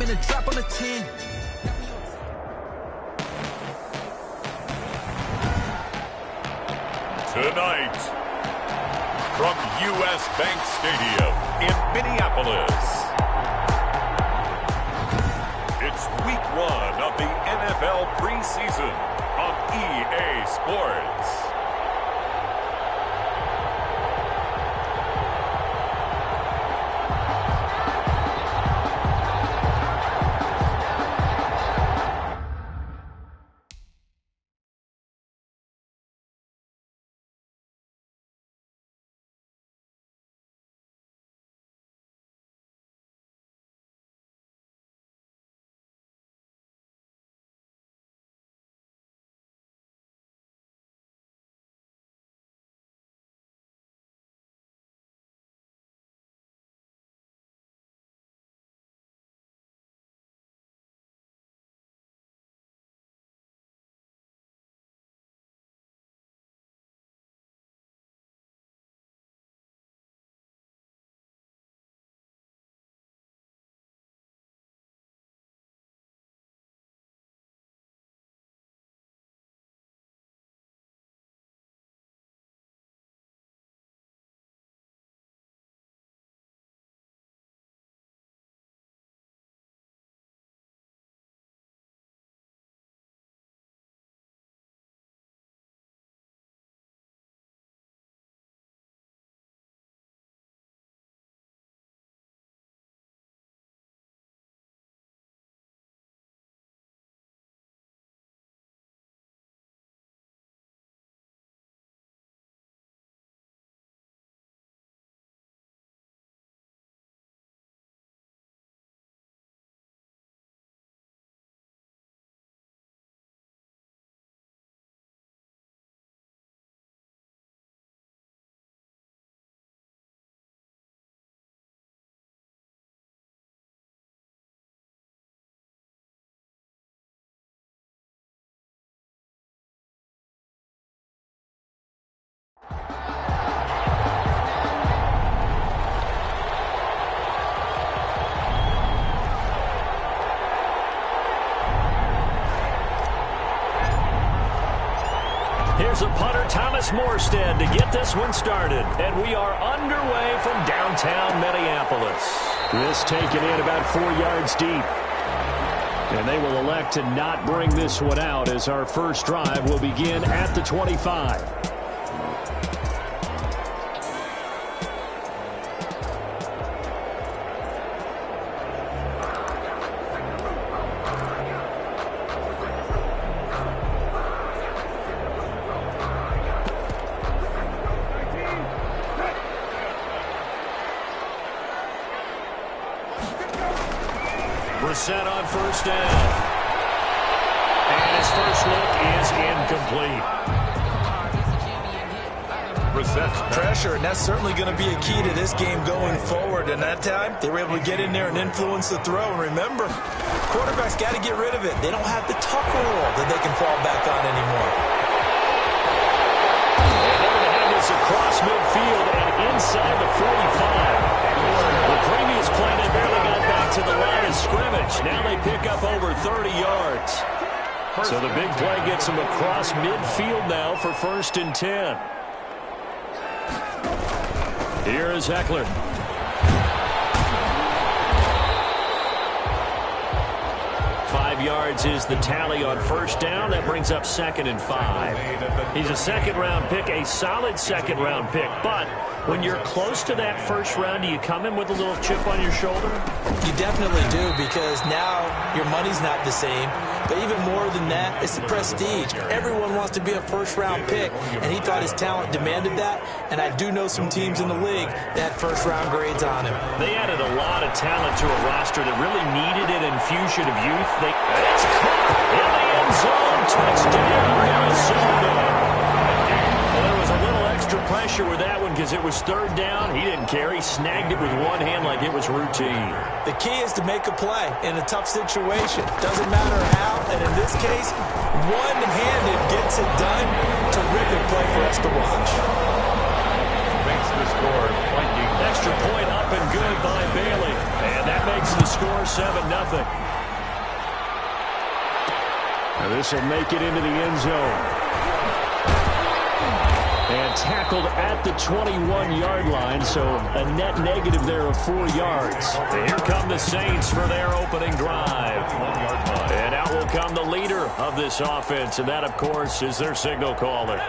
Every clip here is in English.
in a drop on a 10. Tonight, from U.S. Bank Stadium in Minneapolis, it's week 1 of the NFL preseason on EA Sports. Here's a punter, Thomas Morstead, to get this one started. And we are underway from downtown Minneapolis. This taken in about 4 yards deep. And they will elect to not bring this one out as our first drive will begin at the 25. Set on first down. And his first look is incomplete. Pressure, and that's certainly going to be a key to this game going forward. And that time, they were able to get in there and influence the throw. And remember, quarterbacks got to get rid of it. They don't have the tuck rule that they can fall back on anymore. And they're going to have this across midfield and inside the 45. The previous play, they barely got back to the line of scrimmage. Now they pick up over 30 yards. So the big play gets them across midfield now for 1st and 10. Here is Eckler. 5 yards is the tally on first down. That brings up 2nd and 5. He's a second-round pick, a solid second-round pick. But when you're close to that first round, do you come in with a little chip on your shoulder? You definitely do, because now your money's not the same. But even more than that, it's the prestige. Everyone wants to be a first-round pick, and he thought his talent demanded that. And I do know some teams in the league that had first-round grades on him. They added a lot of talent to a roster that really needed an infusion of youth. It's caught in the end zone. Touchdown, Arizona. Well, there was a little extra pressure with that one because it was 3rd down. He didn't care. He snagged it with one hand like it was routine. The key is to make a play in a tough situation. Doesn't matter how, and in this case, one-handed gets it done. Terrific play for us to watch. Makes the score. Extra point up and good by Bailey. And That makes the score 7-0. And this will make it into the end zone. And tackled at the 21-yard line, so a net negative there of 4 yards. And here come the Saints for their opening drive. And out will come the leader of this offense, and that, of course, is their signal caller.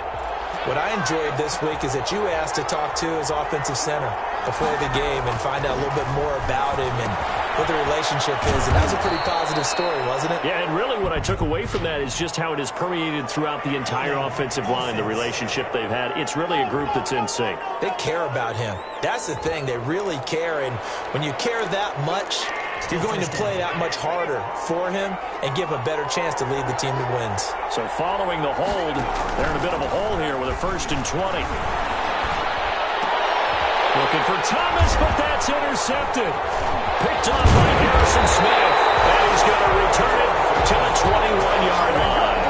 What I enjoyed this week is that you asked to talk to his offensive center before the game and find out a little bit more about him and what the relationship is. And that was a pretty positive story, wasn't it? Yeah, and really what I took away from that is just how it has permeated throughout the entire offensive line, the relationship they've had. It's really a group that's in sync. They care about him. That's the thing. They really care. And when you care that much, you're going to play that much harder for him and give him a better chance to lead the team to wins. So following the hold, they're in a bit of a hole here with a 1st and 20. Looking for Thomas, but that's intercepted. Picked off by Harrison Smith, and he's going to return it to the 21-yard line.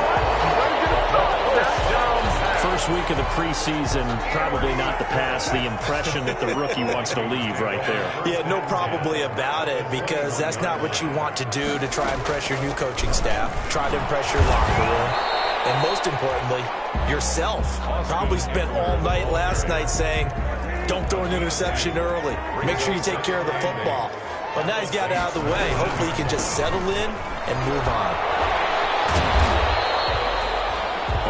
First week of the preseason, probably not the pass, the impression that the rookie wants to leave right there. Yeah, no probably about it, because that's not what you want to do to try and impress your new coaching staff, try to impress your locker room, and most importantly, yourself. Probably spent all night last night saying, don't throw an interception early. Make sure you take care of the football. But now he's got it out of the way. Hopefully he can just settle in and move on.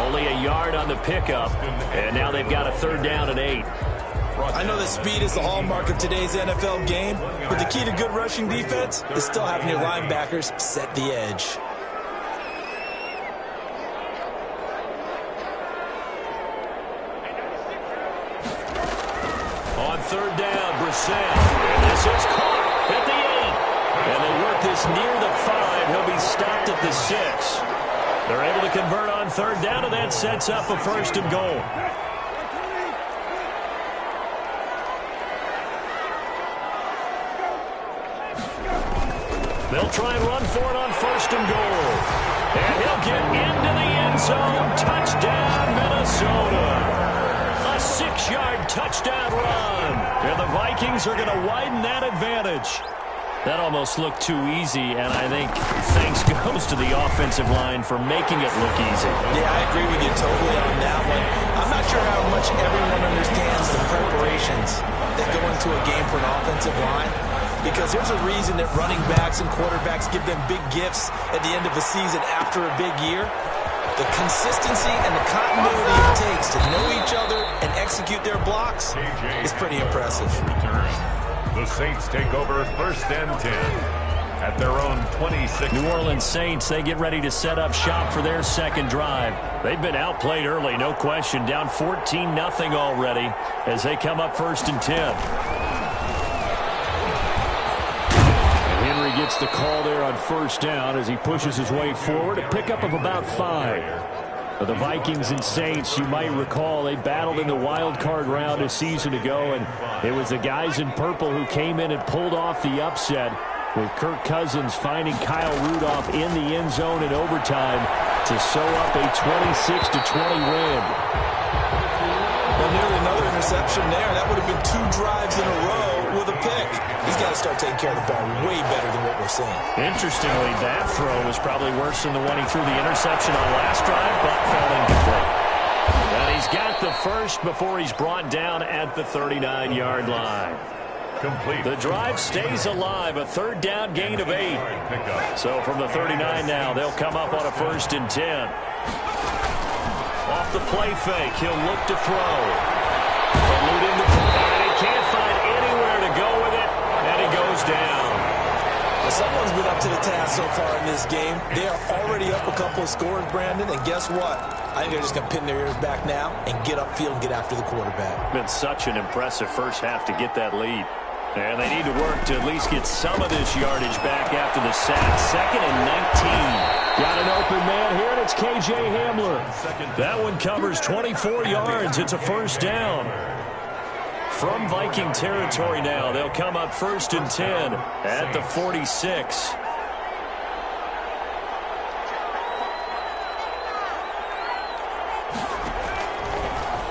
Only a yard on the pickup, and now they've got a 3rd down and 8. I know that speed is the hallmark of today's NFL game, but the key to good rushing defense is still having your linebackers set the edge. On 3rd down, Brissett. And this is caught at the 8. And they work this near the 5. He'll be stopped at the 6. They're able to convert on 3rd down, and that sets up a 1st and goal. They'll try and run for it on 1st and goal. And he'll get into the end zone. Touchdown, Minnesota. A 6-yard touchdown run. And the Vikings are going to widen that advantage. That almost looked too easy, and I think thanks goes to the offensive line for making it look easy. Yeah, I agree with you totally on that one. I'm not sure how much everyone understands the preparations that go into a game for an offensive line, because there's a reason that running backs and quarterbacks give them big gifts at the end of a season after a big year. The consistency and the continuity it takes to know each other and execute their blocks is pretty impressive. The Saints take over 1st and 10 at their own 26. New Orleans Saints, they get ready to set up shop for their 2nd drive. They've been outplayed early, no question. Down 14-0 already as they come up 1st and 10. And Henry gets the call there on 1st down as he pushes his way forward. A pickup of about 5. The Vikings and Saints, you might recall, they battled in the wild card round a season ago, and it was the guys in purple who came in and pulled off the upset, with Kirk Cousins finding Kyle Rudolph in the end zone in overtime to sew up a 26-20 win. Well, nearly another interception there. That would have been 2 drives in a row with a pick. He's got to start taking care of the ball way better than what we're seeing. Interestingly, that throw was probably worse than the one he threw the interception on last drive, but fell incomplete. And he's got the 1st before he's brought down at the 39-yard line. Complete. The drive stays alive, a 3rd down gain of 8. So from the 39 now, they'll come up on a 1st and 10. Off the play fake, he'll look to throw. Eluding the play, and he can't find anywhere to go with it, and he goes down. Well, someone's been up to the task so far in this game. They are already up a couple of scores, Brandon, and guess what? I think they're just going to pin their ears back now and get upfield and get after the quarterback. Been such an impressive first half to get that lead. And they need to work to at least get some of this yardage back after the sack. 2nd and 19. Got an open man here, and it's K.J. Hamler. That one covers 24 yards. It's a 1st down. From Viking territory now, they'll come up 1st and 10 at the 46.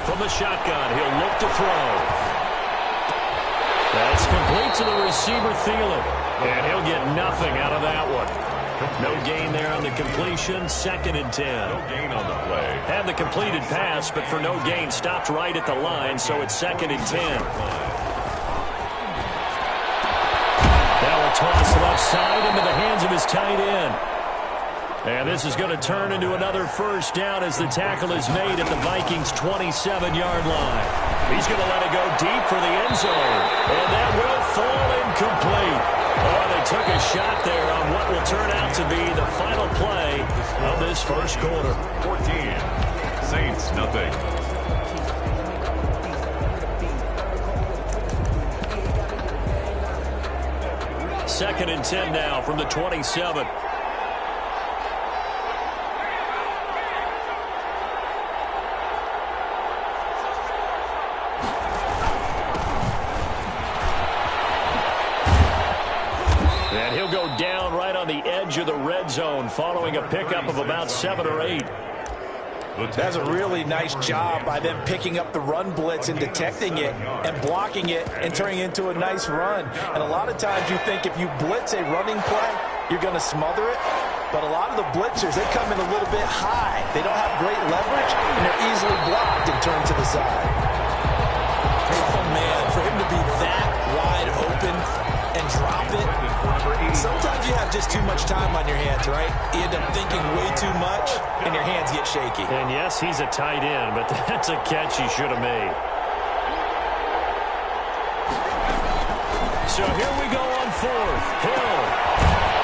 From the shotgun, he'll look to throw. That's complete to the receiver, Thielen. And he'll get nothing out of that one. No gain there on the completion. 2nd and 10. No gain on the play. Had the completed pass, but for no gain, stopped right at the line, so it's 2nd and 10. Now a toss left side into the hands of his tight end. And this is going to turn into another first down as the tackle is made at the Vikings' 27-yard line. He's going to let it go deep for the end zone. And that will fall incomplete. Oh, they took a shot there on what will turn out to be the final play of this first quarter. 14. Saints, nothing. Second and 10 now from the 27. And he'll go down right on the edge of the red zone following a pickup of about 7 or 8. That's a really nice job by them picking up the run blitz and detecting it and blocking it and turning it into a nice run. And a lot of times you think if you blitz a running play, you're going to smother it. But a lot of the blitzers, they come in a little bit high. They don't have great leverage, and they're easily blocked and turned to the side. Oh, man, for him to be that wide open and drop it. Sometimes you have just too much time on your hands, right? You end up thinking way too much, and your hands get shaky. And yes, he's a tight end, but that's a catch he should have made. So here we go on 4th. Hill.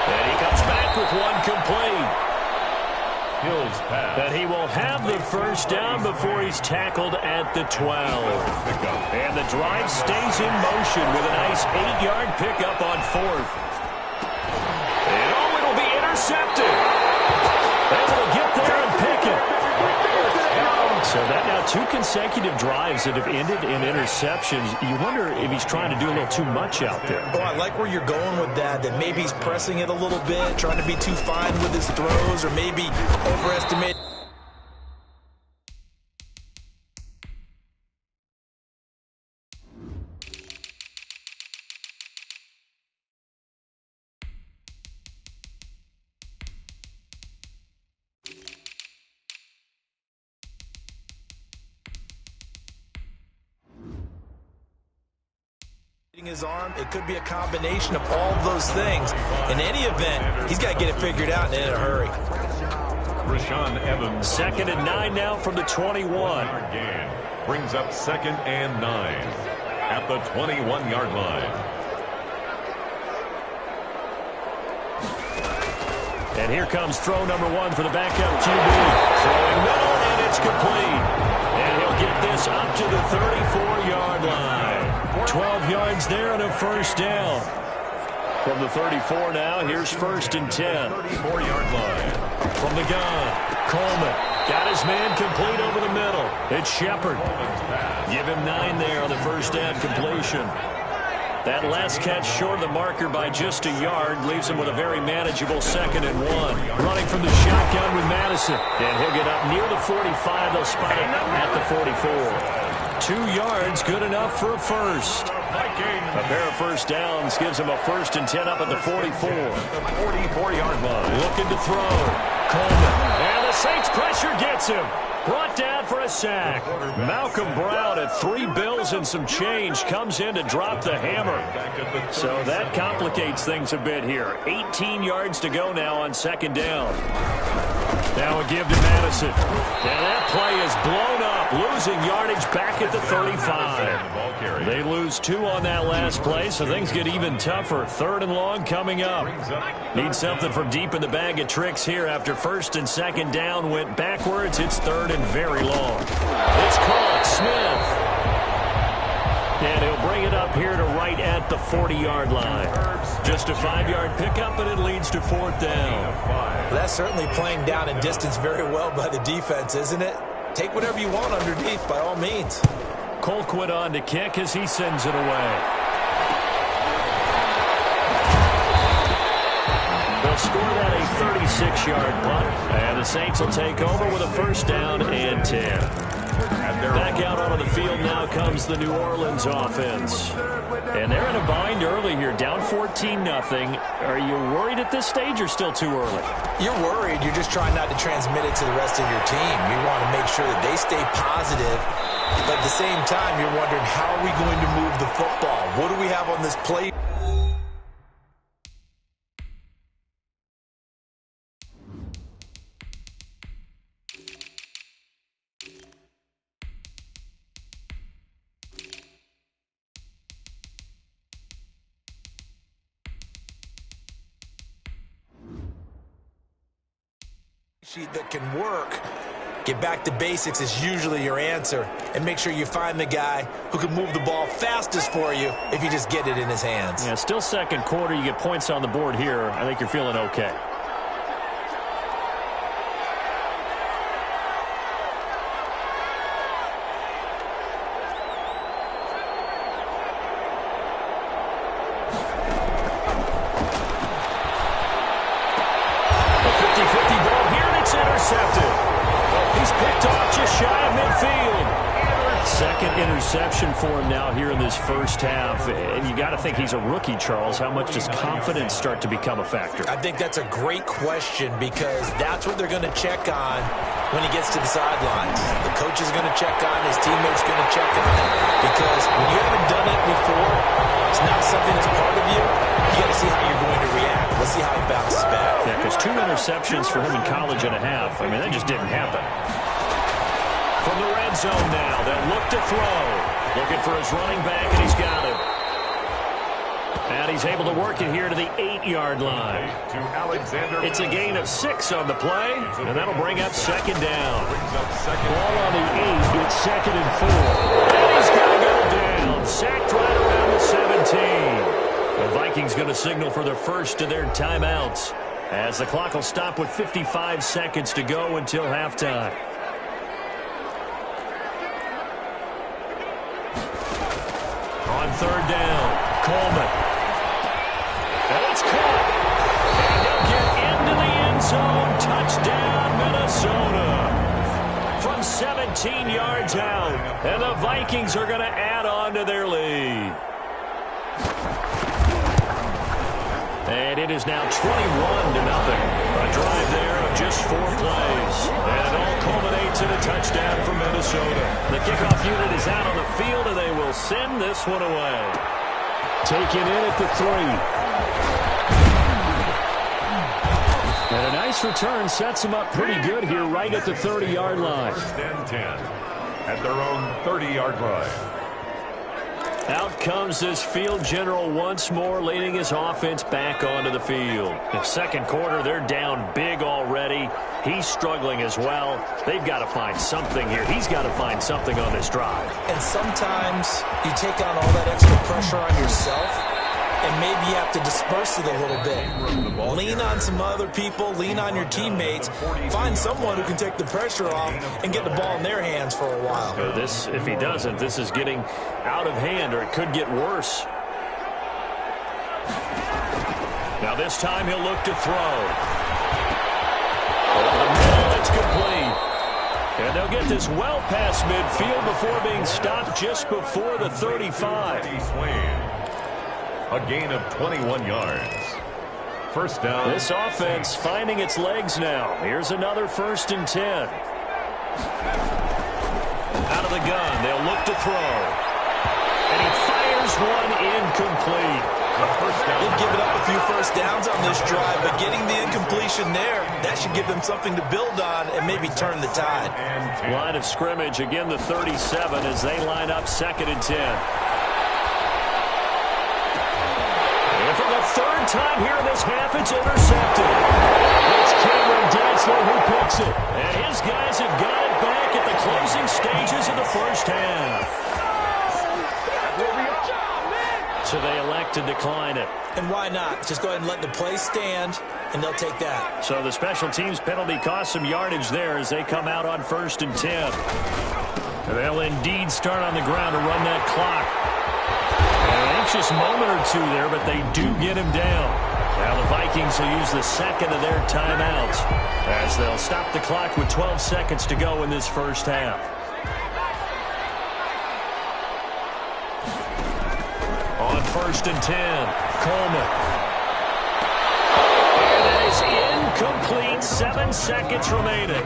And he comes back with one complete. Hill's pass. And he will have the first down before he's tackled at the 12. And the drive stays in motion with a nice 8-yard pickup on 4th. And oh, it'll be intercepted. Able to get there and pick it. So that now 2 consecutive drives that have ended in interceptions. You wonder if he's trying to do a little too much out there. Oh, I like where you're going with that maybe he's pressing it a little bit, trying to be too fine with his throws, or maybe overestimating. His arm, it could be a combination of all of those things. In any event, he's got to get it figured out and in a hurry. Rashaan Evans. 2nd and 9 now from the 21. Gain brings up 2nd and 9 at the 21-yard line. And here comes throw number 1 for the backup QB. Throwing middle, and it's complete. And he'll get this up to the 34-yard line. 12 yards there and a first down. From the 34 now, here's 1st and 10. 34-yard line. From the gun, Coleman got his man complete over the middle. It's Shepard. Give him 9 there on the first down completion. That last catch short of the marker by just a yard leaves him with a very manageable 2nd and 1. Running from the shotgun with Madison. And he'll get up near the 45. They'll spot him at the 44. 2 yards, good enough for a first. A pair of first downs gives him a 1st and 10 up at the 44. 44-yard line. Looking to throw. Coleman. And the Saints pressure gets him. Brought down for a sack. Malcolm Brown at 3 bills and some change comes in to drop the hammer. So that complicates things a bit here. 18 yards to go now on 2nd down. Now a give to Madison. And that play is blown up, losing yardage back at the 35. They lose 2 on that last play, so things get even tougher. 3rd and long coming up. Need something from deep in the bag of tricks here after 1st and 2nd down went backwards. It's 3rd and very long. It's caught. Smith. And he'll bring it up here to right at the 40-yard line. Just a 5-yard pickup, and it leads to 4th down. Well, that's certainly playing down in distance very well by the defense, isn't it? Take whatever you want underneath, by all means. Colquitt on to kick as he sends it away. They'll score that a 36-yard punt, and the Saints will take over with a 1st down and 10. Back out onto the field now comes the New Orleans offense. And they're in a bind early here, down 14-0. Are you worried at this stage or still too early? You're worried. You're just trying not to transmit it to the rest of your team. You want to make sure that they stay positive. But at the same time, you're wondering, how are we going to move the football? What do we have on this play? Sheet that can work. Get back to basics is usually your answer, and make sure you find the guy who can move the ball fastest for you if you just get it in his hands. Yeah, still second quarter. You get points on the board here. I think you're feeling okay. Interception for him now here in this first half. And you got to think he's a rookie, Charles. How much does confidence start to become a factor? I think that's a great question, because that's what they're going to check on when he gets to the sidelines. The coach is going to check on, his teammates going to check on him, because when you haven't done it before, it's not something that's part of you. You got to see how you're going to react. Let's see how he bounces back. Yeah, because 2 interceptions for him in college and a half. I mean, that just didn't happen. From the red zone now, they'll look to throw. Looking for his running back, and he's got him. And he's able to work it here to the 8-yard line. It's a gain of 6 on the play, and that'll bring up second down. Ball on the 8, it's 2nd and 4. And he's going to go down. Sacked right around the 17. The Vikings going to signal for their first of their timeouts, as the clock will stop with 55 seconds to go until halftime. On third down, Coleman. And it's caught. And he'll get into the end zone. Touchdown, Minnesota. From 17 yards out. And the Vikings are going to add on to their lead. And it is now 21-0. A drive there of just 4 plays. And it all culminates in a touchdown for Minnesota. The kickoff unit is out on the field, and they will send this one away. Taken in at the 3. And a nice return sets them up pretty good here right at the 30-yard line. First and 10 at their own 30-yard line. Out comes this field general once more, leading his offense back onto the field. In second quarter, they're down big already. He's struggling as well. They've got to find something here. He's got to find something on this drive. And sometimes you take on all that extra pressure on yourself, and maybe you have to disperse it a little bit. Lean on some other people, lean on your teammates, find someone who can take the pressure off and get the ball in their hands for a while. So this, if he doesn't, this is getting out of hand, or it could get worse. Now this time he'll look to throw. Over the middle, it's complete. And they'll get this well past midfield before being stopped just before the 35. A gain of 21 yards. First down. This offense finding its legs now. Here's another 1st and 10. Out of the gun, they'll look to throw. And he fires one incomplete. They've given up a few first downs on this drive, but getting the incompletion there, that should give them something to build on and maybe turn the tide. Line of scrimmage, again the 37 as they line up 2nd and 10. For the 3rd time here in this half, it's intercepted. It's Cameron Dantzler who picks it. And his guys have got it back at the closing stages of the first half. So they elect to decline it. And why not? Just go ahead and let the play stand, and they'll take that. So the special teams penalty cost some yardage there as they come out on 1st and 10. They'll indeed start on the ground to run that clock. An anxious moment or two there, but they do get him down. Now the Vikings will use the 2nd of their timeouts as they'll stop the clock with 12 seconds to go in this first half. first and 10. Coleman. And it is incomplete. 7 seconds remaining.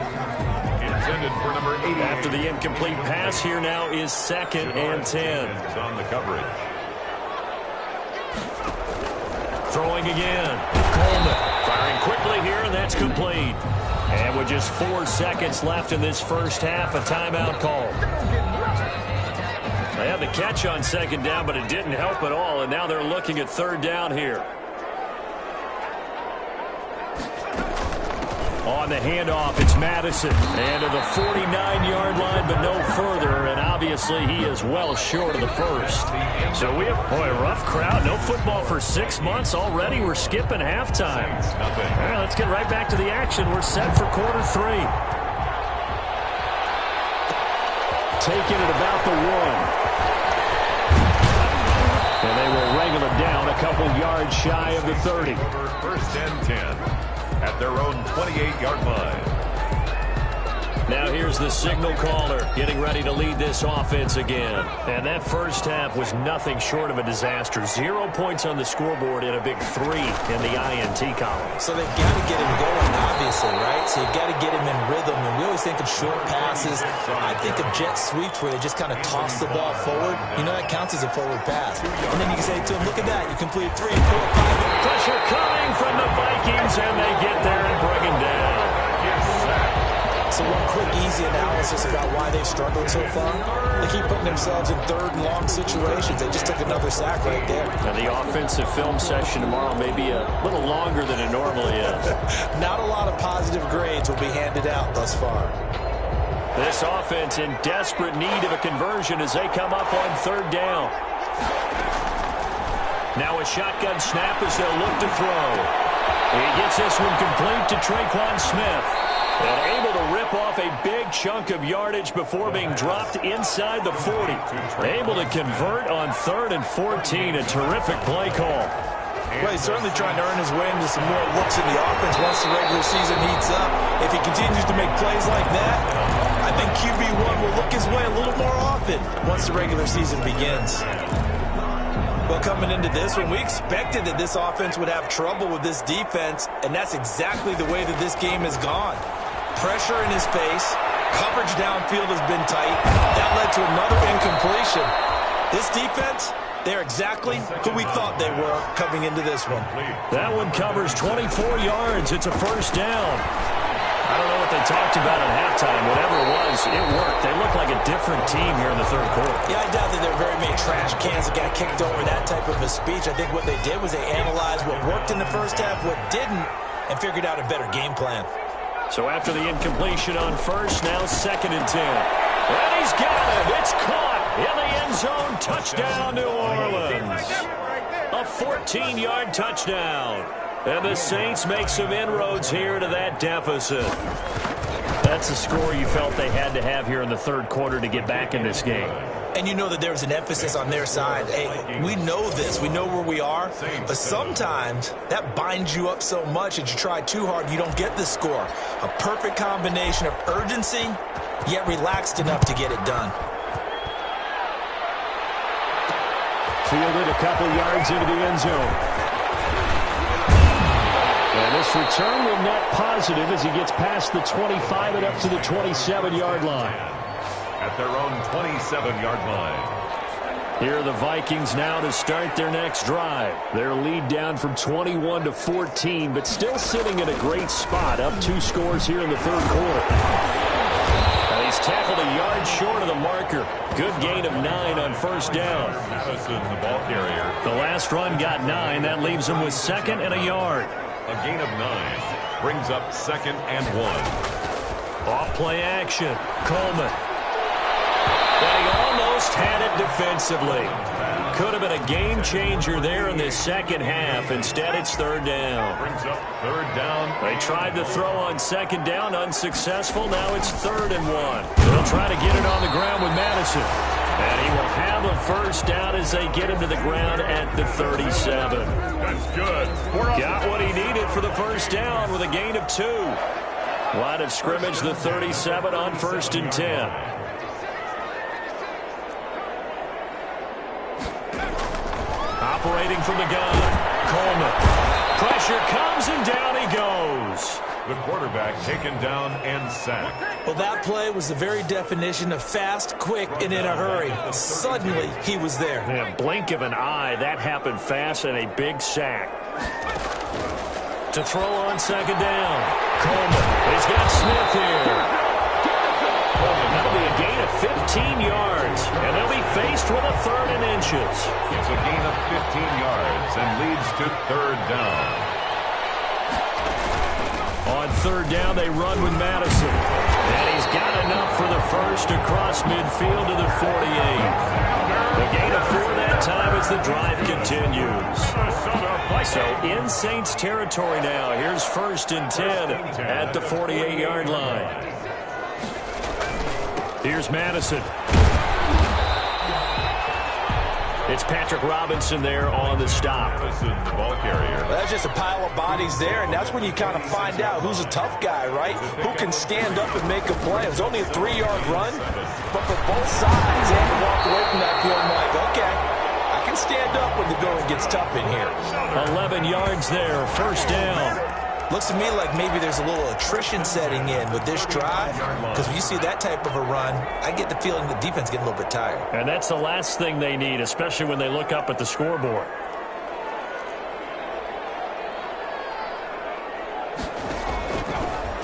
Intended for number 80. After the incomplete pass, here now is 2nd and 10. On the coverage. Throwing again. Coleman firing quickly here, and that's complete. And with just 4 seconds left in this first half, a timeout call. They had the catch on 2nd down, but it didn't help at all, and now they're looking at 3rd down here. On the handoff, it's Madison. And to the 49-yard line, but no further. And obviously, he is well short of the first. So we have, boy, a rough crowd. No football for 6 months already. We're skipping halftime. All right, let's get right back to the action. We're set for quarter 3. Taking it about the 1. And they will wrangle it down a couple yards shy of the 30. 1st and 10. At their own 28-yard line. Now here's the signal caller getting ready to lead this offense again. And that first half was nothing short of a disaster. 0 points on the scoreboard and a big 3 in the INT column. So they've got to get him going, obviously, right? So you've got to get him in rhythm. And we always think of short passes. I think of jet sweeps where they just kind of toss the ball forward. You know, that counts as a forward pass. And then you can say to him, look at that. You completed 3, 4, 5. Pressure coming from the Vikings, and they get there and bring him down. So one quick, easy analysis about why they've struggled so far. They keep putting themselves in 3rd and long situations. They just took another sack right there. Now the offensive film session tomorrow may be a little longer than it normally is. Not a lot of positive grades will be handed out thus far. This offense in desperate need of a conversion as they come up on 3rd down. Now a shotgun snap as they'll look to throw. He gets this one complete to Traquan Smith. And able to rip off a big chunk of yardage before being dropped inside the 40. Able to convert on 3rd and 14. A terrific play call. Well, he's certainly trying to earn his way into some more looks in the offense once the regular season heats up. If he continues to make plays like that, I think QB1 will look his way a little more often once the regular season begins. Well, coming into this one, we expected that this offense would have trouble with this defense, and that's exactly the way that this game has gone. Pressure in his face, coverage downfield has been tight. That led to another incompletion. This defense, they're exactly who we thought they were coming into this one. That one covers 24 yards. It's a first down. I don't know what they talked about at halftime. Whatever it was, it worked. They look like a different team here in the 3rd quarter. Yeah, I doubt that there were very many trash cans that got kicked over that type of a speech. I think what they did was they analyzed what worked in the first half, what didn't, and figured out a better game plan. So after the incompletion on 1st, now 2nd and 10. And he's got it. It's caught in the end zone. Touchdown, New Orleans. A 14-yard touchdown. And the Saints make some inroads here to that deficit. That's the score you felt they had to have here in the 3rd quarter to get back in this game. And you know that there was an emphasis on their side. Hey, we know this. We know where we are. But sometimes that binds you up so much that you try too hard, you don't get the score. A perfect combination of urgency, yet relaxed enough to get it done. Fielded a couple yards into the end zone. And this return will net positive as he gets past the 25 and up to the 27-yard line. At their own 27-yard line. Here are the Vikings now to start their next drive. Their lead down from 21 to 14, but still sitting in a great spot, up 2 scores here in the 3rd quarter. Now he's tackled a yard short of the marker. Good gain of 9 on 1st down. Madison, the ball carrier. The last run got 9. That leaves him with 2nd and a yard. A gain of 9 brings up 2nd and 1. Off play action. Coleman. And he almost had it defensively. Could have been a game changer there in this second half. Instead, it's 3rd down. Brings up 3rd down. They tried to throw on 2nd down, unsuccessful. Now it's 3rd and 1. They'll try to get it on the ground with Madison. And he will have a first down as they get him to the ground at the 37. That's good. Got what he needed for the first down with a gain of 2. Line of scrimmage, the 37 on 1st and 10. Separating from the gun. Coleman. Pressure comes, and down he goes. The quarterback taken down and sacked. Well, that play was the very definition of fast, quick, and in a hurry. Suddenly, he was there. Yeah, blink of an eye, that happened fast, and a big sack. To throw on second down. Coleman. He's got Smith here. That'll be a gain of 15 yards, and they'll be faced with a 3rd and inches. It's a gain of 15 yards and leads to 3rd down. On 3rd down, they run with Madison. And he's got enough for the first across midfield to the 48. The gain of 4 that time as the drive continues. So in Saints territory now. Here's 1st and 10 at the 48-yard line. Here's Madison. It's Patrick Robinson there on the stop. Madison, the ball carrier. Well, that's just a pile of bodies there, and that's when you kind of find out who's a tough guy, right? Who can stand up and make a play. It was only a 3-yard run, but for both sides, they had to walk away from that feeling like, okay, I can stand up when the going gets tough in here. 11 yards there, 1st down. Looks to me like maybe there's a little attrition setting in with this drive, because when you see that type of a run, I get the feeling the defense getting a little bit tired. And that's the last thing they need, especially when they look up at the scoreboard.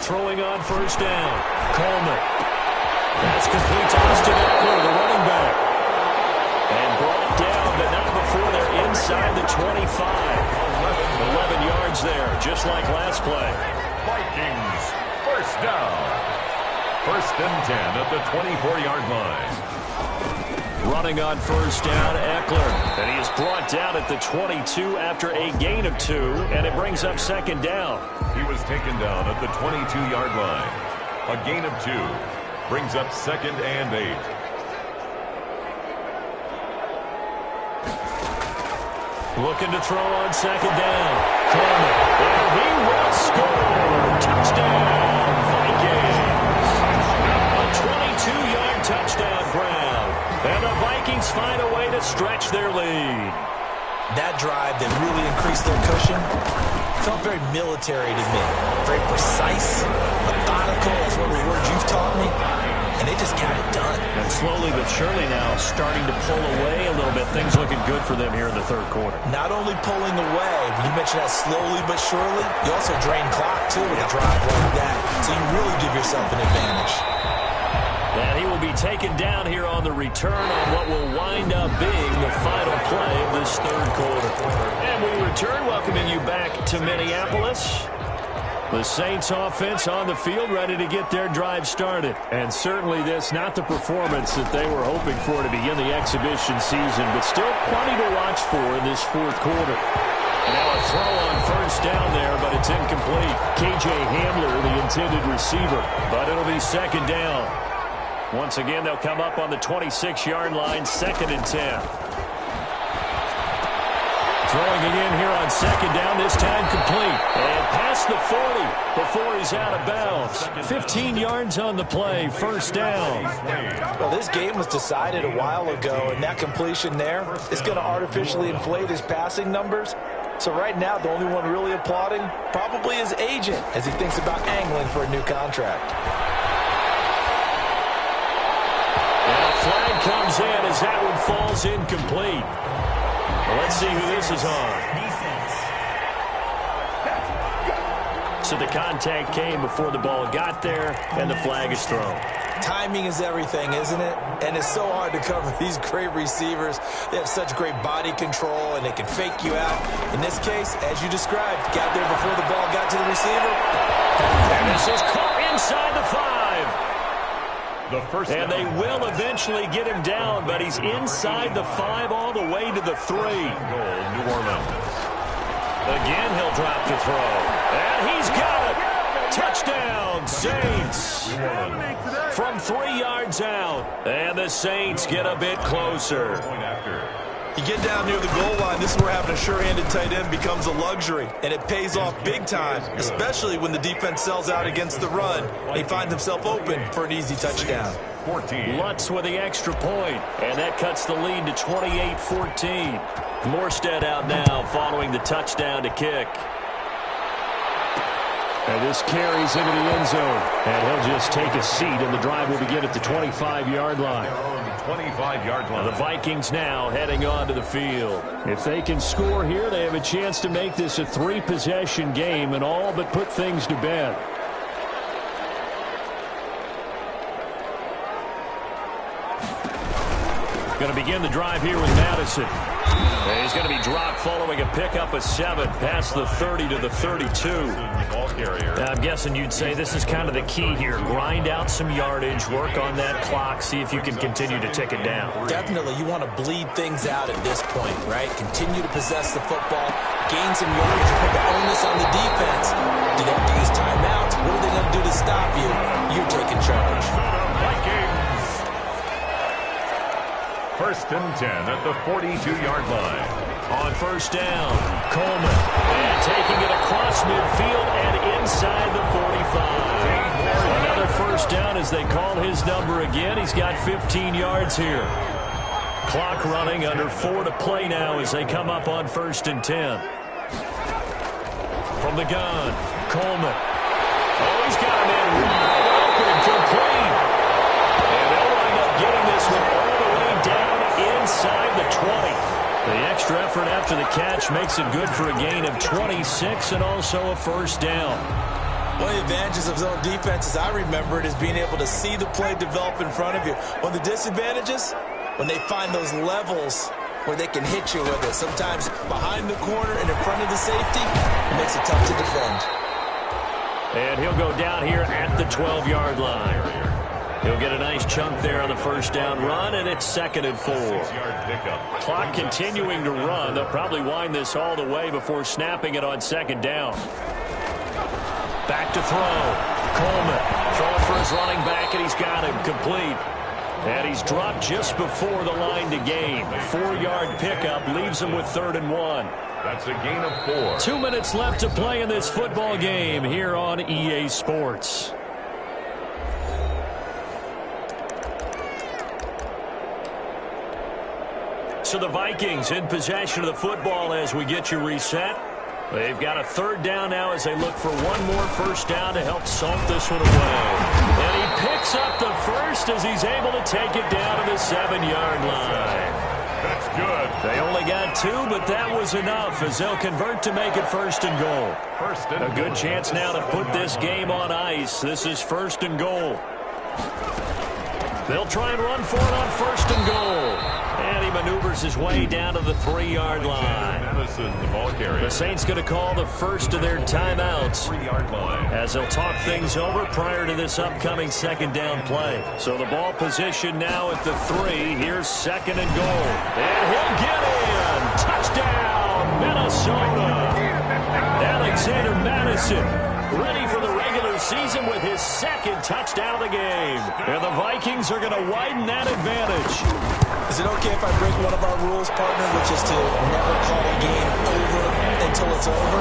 Throwing on 1st down. Coleman. That's complete to Austin Eckler, the running back. And brought down, but not before they're inside the 25. 11 yards there, just like last play. Vikings, 1st down. 1st and 10 at the 24-yard line. Running on 1st down, Eckler. And he is brought down at the 22 after a gain of 2, and it brings up 2nd down. He was taken down at the 22-yard line. A gain of 2 brings up 2nd and 8. Looking to throw on 2nd down. Coleman. And he will score. Touchdown, Vikings. A 22-yard touchdown ground. And the Vikings find a way to stretch their lead. That drive that really increased their cushion felt very military to me. Very precise, methodical, is one of the words you've taught me. And they just got it done. And slowly but surely now starting to pull away a little bit. Things looking good for them here in the 3rd quarter. Not only pulling away, but you mentioned that slowly but surely, you also drain clock, too, with a drive like that. So you really give yourself an advantage. And he will be taken down here on the return on what will wind up being the final play of this 3rd quarter. And we return, welcoming you back to Minneapolis. The Saints offense on the field, ready to get their drive started. And certainly this, not the performance that they were hoping for to begin the exhibition season, but still plenty to watch for in this 4th quarter. Now a throw on 1st down there, but it's incomplete. K.J. Hamler, the intended receiver, but it'll be 2nd down. Once again, they'll come up on the 26-yard line, 2nd and 10. Throwing it in here on 2nd down, this time complete. And past the 40 before he's out of bounds. 15 yards on the play, 1st down. Well, this game was decided a while ago, and that completion there is going to artificially inflate his passing numbers. So right now, the only one really applauding probably his agent as he thinks about angling for a new contract. And a flag comes in as that one falls incomplete. Well, let's see who this is on. So the contact came before the ball got there, and the flag is thrown. Timing is everything, isn't it? And it's so hard to cover these great receivers. They have such great body control, and they can fake you out. In this case, as you described, got there before the ball got to the receiver. And this is caught inside the 5. And they will eventually get him down, but he's inside the 5 all the way to the 3. Goal, New Orleans. Again, he'll drop the throw. And he's got it. Touchdown, Saints. From 3 yards out. And the Saints get a bit closer. You get down near the goal line, this is where having a sure-handed tight end becomes a luxury, and it pays off big time, especially when the defense sells out against the run, and he finds himself open for an easy touchdown. 14. Lutz with the extra point, and that cuts the lead to 28-14. Morstead out now following the touchdown to kick. And this carries into the end zone, and he'll just take a seat, and the drive will begin at the 25-yard line. 25-yard line. The Vikings now heading onto the field. If they can score here, they have a chance to make this a 3-possession game and all but put things to bed. Going to begin the drive here with Madison. And he's going to be dropped following a pickup of 7 past the 30 to the 32. Now, I'm guessing you'd say this is kind of the key here. Grind out some yardage, work on that clock, see if you can continue to tick it down. Definitely, you want to bleed things out at this point, right? Continue to possess the football, gain some yardage, and put the onus on the defense. Do they have to use timeouts? What are they going to do to stop you? You're taking charge. Vikings. First and 10 at the 42-yard line. On first down, Coleman. And taking it across midfield and inside the 45. Another first down as they call his number again. He's got 15 yards here. Clock running, under 4 to play now as they come up on first and 10. From the gun, Coleman. Oh, he's got a man wide open, complete. And they'll wind up getting this one all the way down inside the 20. The extra effort after the catch makes it good for a gain of 26 and also a first down. One of the advantages of zone defense, as I remember it, is being able to see the play develop in front of you. One of the disadvantages, when they find those levels where they can hit you with it. Sometimes behind the corner and in front of the safety, it makes it tough to defend. And he'll go down here at the 12-yard line. He'll get a nice chunk there on the first down run, and it's 2nd and 4. Clock continuing to run. They'll probably wind this all the way before snapping it on 2nd down. Back to throw. Coleman throwing for his running back, and he's got him complete. And he's dropped just before the line to gain. 4-yard pickup leaves him with 3rd and 1. That's a gain of 4. 2 minutes left to play in this football game here on EA Sports. So the Vikings in possession of the football as we get you reset. They've got a 3rd down now as they look for one more first down to help salt this one away. And he picks up the first as he's able to take it down to the 7-yard line. That's good. They only got 2, but that was enough as they'll convert to make it 1st and goal. A good chance now to put this game on ice. This is 1st and goal. They'll try and run for it on 1st and goal. And he maneuvers his way down to the 3-yard line. The Saints going to call the first of their timeouts as they'll talk things over prior to this upcoming 2nd down play. So the ball position now at the 3. Here's 2nd and goal. And he'll get in. Touchdown, Minnesota. Alexander Madison ready for the regular season with his 2nd touchdown of the game. And the Vikings are going to widen that advantage. Is it okay if I break one of our rules, partner, which is to never call a game over until it's over?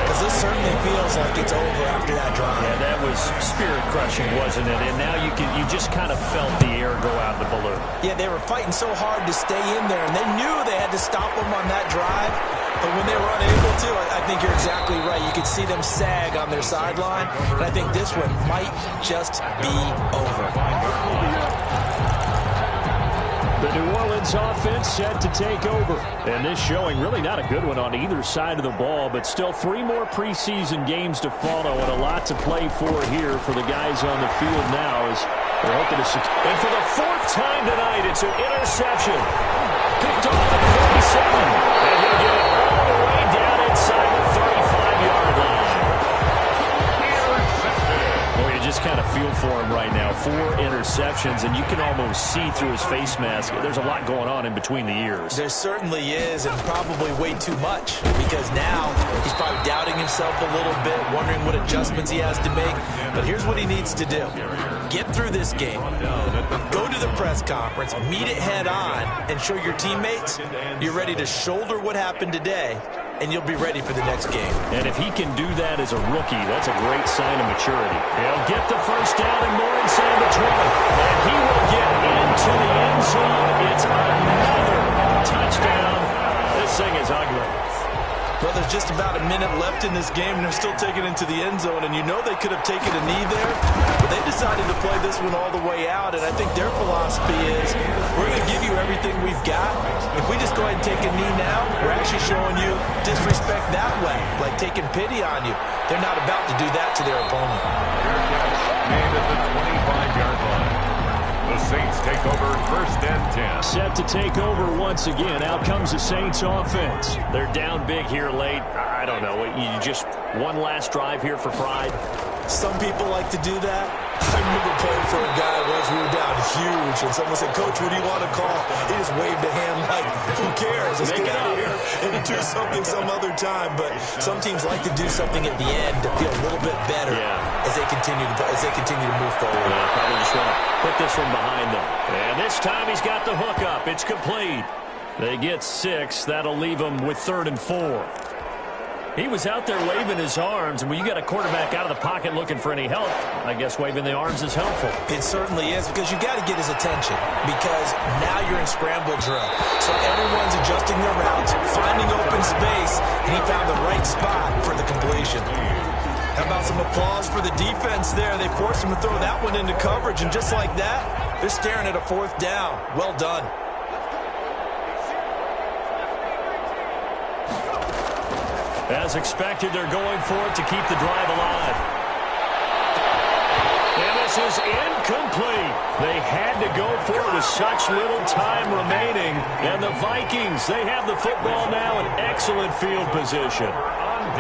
Because this certainly feels like it's over after that drive. Yeah, that was spirit-crushing, wasn't it? And now you just kind of felt the air go out of the balloon. Yeah, they were fighting so hard to stay in there, and they knew they had to stop them on that drive. But when they were unable to, I think you're exactly right. You could see them sag on their sideline, and I think this one might just be over. The New Orleans offense set to take over. And this showing really not a good one on either side of the ball, but still 3 more preseason games to follow and a lot to play for here for the guys on the field now as they're hoping to secure. And for the 4th time tonight, it's an interception. Picked off at the 47. And he'll get it all the way down inside the 35-yard line. Well, you just kind of feel for him right now. 4 interceptions, and you can almost see through his face mask. There's a lot going on in between the ears. There certainly is, and probably way too much, because now he's probably doubting himself a little bit, wondering what adjustments he has to make. But here's what he needs to do. Get through this game, go to the press conference, meet it head on, and show your teammates you're ready to shoulder what happened today, and you'll be ready for the next game. And if he can do that as a rookie, that's a great sign of maturity. He'll get the first down and more inside the 20. And he will get into the end zone. It's another touchdown. This thing is ugly. Well, there's just about a minute left in this game, and they're still taking it into the end zone. And you know they could have taken a knee there, but they decided to play this one all the way out. And I think their philosophy is, we're going to give you everything we've got. If we just go ahead and take a knee now, we're actually showing you disrespect that way, like taking pity on you. They're not about to do that to their opponent. Made at the 25-yard line. The Saints take over 1st and 10. Set to take over once again. Out comes the Saints offense. They're down big here late. I don't know. You just one last drive here for pride. Some people like to do that. I remember playing for a guy once. We were down huge, and someone said, "Coach, what do you want to call?" He just waved a hand like, "Who cares? Let's get out of here and do something some other time." But some teams like to do something at the end to feel a little bit better as they continue to move forward. Probably just want to put this one behind them. And this time he's got the hook up. It's complete. They get 6. That'll leave them with 3rd and 4. He was out there waving his arms, and when you got a quarterback out of the pocket looking for any help, I guess waving the arms is helpful. It certainly is, because you got to get his attention, because now you're in scramble drill. So everyone's adjusting their routes, finding open space, and he found the right spot for the completion. How about some applause for the defense there? They forced him to throw that one into coverage, and just like that, they're staring at a 4th down. Well done. As expected, they're going for it to keep the drive alive. And this is incomplete. They had to go for it with such little time remaining. And the Vikings, they have the football now in excellent field position.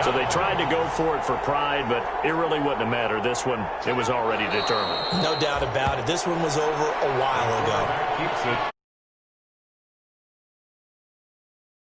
So they tried to go for it for pride, but it really wouldn't have mattered. This one, it was already determined. No doubt about it. This one was over a while ago. Keeps it.